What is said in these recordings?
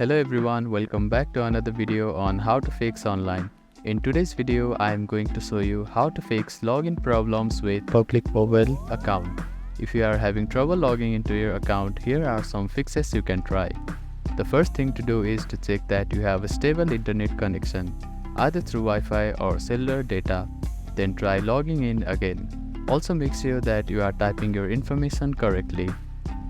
Hello everyone, welcome back to another video on how to fix online. In today's video, I am going to show you how to fix login problems with public mobile account. If you are having trouble logging into your account, here are some fixes you can try. The first thing to do is to check that you have a stable internet connection, either through Wi-Fi or cellular data. Then try logging in again. Also make sure that you are typing your information correctly.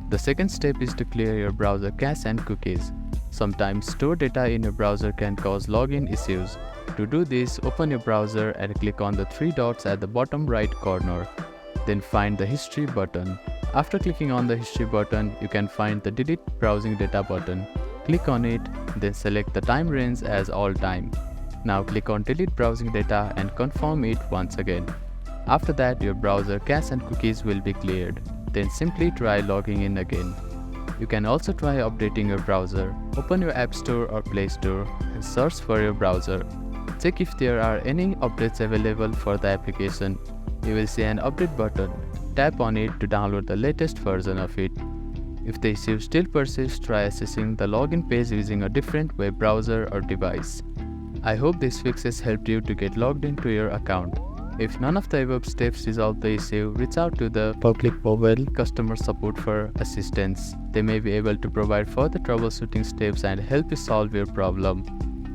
The second step is to clear your browser cache and cookies. Sometimes stored data in your browser can cause login issues. To do this, open your browser and click on the three dots at the bottom right corner. Then find the history button. After clicking on the history button, you can find the delete browsing data button. Click on it, then select the time range as all time. Now click on delete browsing data and confirm it once again. After that, your browser cache and cookies will be cleared. Then simply try logging in again. You can also try updating your browser. Open your App Store or Play Store and search for your browser. Check if there are any updates available for the application. You will see an update button. Tap on it to download the latest version of it. If the issue still persists, try accessing the login page using a different web browser or device. I hope these fixes helped you to get logged into your account. If none of the above steps resolve the issue, reach out to the public mobile customer support for assistance. They may be able to provide further troubleshooting steps and help you solve your problem.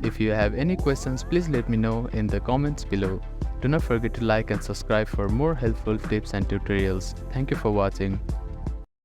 If you have any questions, please let me know in the comments below. Do not forget to like and subscribe for more helpful tips and tutorials. Thank you for watching.